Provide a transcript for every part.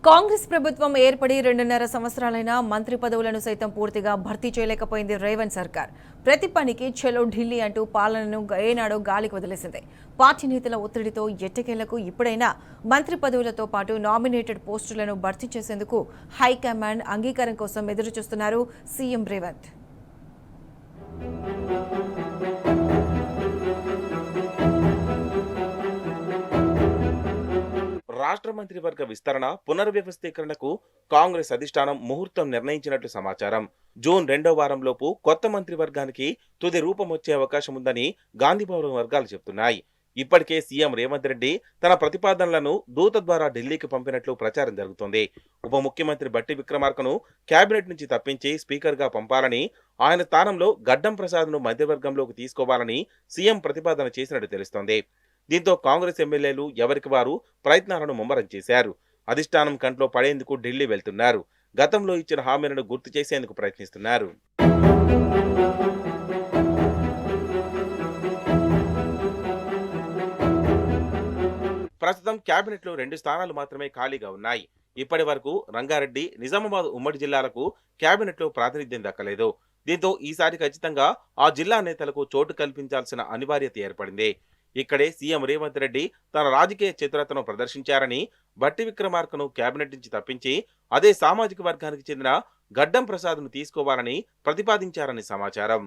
కాంగ్రెస్ ప్రభుత్వం ఏర్పడి 2.5 సంవత్సరాలైనా మంత్రి పదవులను సైతం పూర్తిగా భర్తీ చేయలేకపోయింది రేవంత్ సర్కార్. ప్రతి పనికి చెలో ఢిల్లీ అంటూ పాలనను ఏనాడో గాలికి వదిలేసింది. పార్టీ నేతల ఒత్తిడితో ఎట్టకేలకు ఇప్పుడైనా మంత్రి పదవులతో పాటు నామినేటెడ్ పోస్టులను భర్తీ చేసేందుకు హైకమాండ్ అంగీకారం కోసం ఎదురుచూస్తున్నారు సీఎం రేవంత్. రాష్ట్ర మంత్రివర్గ విస్తరణ పునర్వ్యవస్థీకరణకు కాంగ్రెస్ అధిష్టానం ముహూర్తం నిర్ణయించినట్లు సమాచారం. జూన్ 2వ వారంలోపు కొత్త మంత్రివర్గానికి తుది రూపం వచ్చే అవకాశం ఉందని గాంధీభవన్ వర్గాలు చెబుతున్నాయి. ఇప్పటికే సీఎం రేవంత్ రెడ్డి తన ప్రతిపాదనలను దూత ద్వారా ఢిల్లీకి పంపినట్లు ప్రచారం జరుగుతోంది. ఉప ముఖ్యమంత్రి బట్టి విక్రమార్కను కేబినెట్ నుంచి తప్పించి స్పీకర్గా పంపాలని, ఆయన స్థానంలో గడ్డం ప్రసాద్ను మంత్రివర్గంలోకి తీసుకోవాలని సీఎం ప్రతిపాదన చేసినట్టు తెలుస్తోంది. దీంతో కాంగ్రెస్ ఎమ్మెల్యేలు ఎవరికి వారు ప్రయత్నాలను ముమ్మరం చేశారు. అధిష్టానం కంట్లో పడేందుకు ఢిల్లీ వెళ్తున్నారు. గతంలో ఇచ్చిన హామీలను గుర్తు చేసేందుకు ప్రయత్నిస్తున్నారు. ప్రస్తుతం కేబినెట్ లో 2 స్థానాలు మాత్రమే ఖాళీగా ఉన్నాయి. ఇప్పటి వరకు రంగారెడ్డి, నిజామాబాద్ ఉమ్మడి జిల్లాలకు కేబినెట్ లో ప్రాతినిధ్యం దక్కలేదు. దీంతో ఈసారి ఖచ్చితంగా ఆ జిల్లా నేతలకు చోటు కల్పించాల్సిన అనివార్యత ఏర్పడింది. ఇక్కడే సీఎం రేవంత్ రెడ్డి తన రాజకీయ చతురతను ప్రదర్శించారని, బట్టి విక్రమార్కను కేబినెట్ నుంచి తప్పించి అదే సామాజిక వర్గానికి చెందిన గడ్డం ప్రసాద్ను తీసుకోవాలని ప్రతిపాదించారని సమాచారం.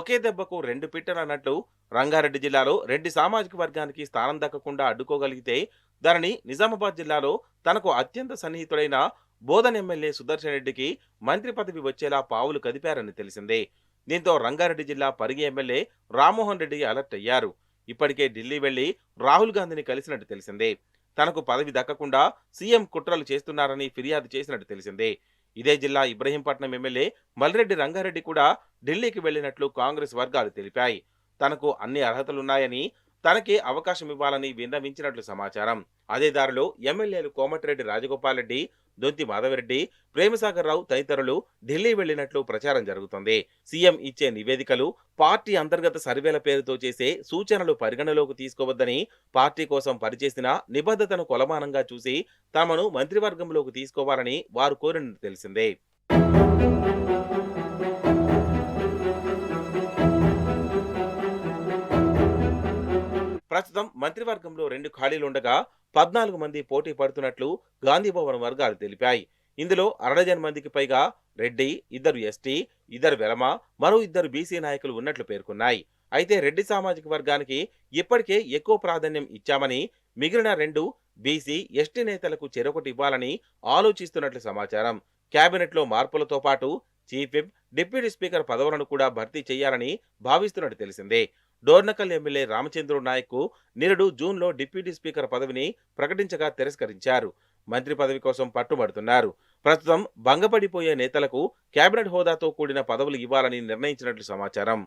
ఒకే దెబ్బకు 2 పిట్టలు అన్నట్లు రంగారెడ్డి జిల్లాలో రెడ్డి సామాజిక వర్గానికి స్థానం దక్కకుండా అడ్డుకోగలిగితే దానిని నిజామాబాద్ జిల్లాలో తనకు అత్యంత సన్నిహితుడైన బోధన్ ఎమ్మెల్యే సుదర్శన్ రెడ్డికి మంత్రి పదవి వచ్చేలా పావులు కదిపారని తెలిసిందే. దీంతో రంగారెడ్డి జిల్లా పరిగి ఎమ్మెల్యే రామ్మోహన్ రెడ్డి అలర్ట్ అయ్యారు. ఇప్పటికే ఢిల్లీ వెళ్లి రాహుల్ గాంధీని కలిసినట్టు తెలిసిందే. తనకు పదవి దక్కకుండా సీఎం కుట్రలు చేస్తున్నారని ఫిర్యాదు చేసినట్టు తెలిసిందే. ఇదే జిల్లా ఇబ్రహీంపట్నం ఎమ్మెల్యే మల్రెడ్డి రంగారెడ్డి కూడా ఢిల్లీకి వెళ్లినట్లు కాంగ్రెస్ వర్గాలు తెలిపాయి. తనకు అన్ని అర్హతలున్నాయని, తనకే అవకాశం ఇవ్వాలని విన్నవించినట్లు సమాచారం. అదే దారిలో ఎమ్మెల్యేలు కోమటిరెడ్డి రాజగోపాల్ రెడ్డి, దొంతి మాధవరెడ్డి, ప్రేమసాగర్ రావు తదితరులు ఢిల్లీ వెళ్లినట్లు ప్రచారం జరుగుతోంది. సీఎం ఇచ్చే నివేదికలు, పార్టీ అంతర్గత సర్వేల పేరుతో చేసే సూచనలు పరిగణలోకి తీసుకోవద్దని, పార్టీ కోసం పనిచేసిన నిబద్ధతను కొలమానంగా చూసి తమను మంత్రివర్గంలోకి తీసుకోవాలని వారు కోరినట్టు తెలిసిందే. ప్రస్తుతం మంత్రివర్గంలో 2 ఖాళీలుండగా 14 మంది పోటీ పడుతున్నట్లు గాంధీభవన్ వర్గాలు తెలిపాయి. ఇందులో 60 మందికి పైగా రెడ్డి, 2 ఎస్టీ, 2 వెలమ, మరో 2 బీసీ నాయకులు ఉన్నట్లు పేర్కొన్నాయి. అయితే రెడ్డి సామాజిక వర్గానికి ఇప్పటికే ఎక్కువ ప్రాధాన్యం ఇచ్చామని, మిగిలిన 2 బీసీ, ఎస్టీ నేతలకు చెరొకటి ఇవ్వాలని ఆలోచిస్తున్నట్లు సమాచారం. కేబినెట్ లో మార్పులతో పాటు చీఫ్ విప్, డిప్యూటీ స్పీకర్ పదవులను కూడా భర్తీ చేయాలని భావిస్తున్నట్టు తెలిసిందే. డోర్నకల్ ఎమ్మెల్యే రామచంద్ర నాయక్ నిరుడు జూన్లో డిప్యూటీ స్పీకర్ పదవిని ప్రకటించగా తిరస్కరించారు. మంత్రి పదవి కోసం పట్టుబడుతున్నారు. ప్రస్తుతం భంగపడిపోయే నేతలకు కేబినెట్ హోదాతో కూడిన పదవులు ఇవ్వాలని నిర్ణయించినట్లు సమాచారం.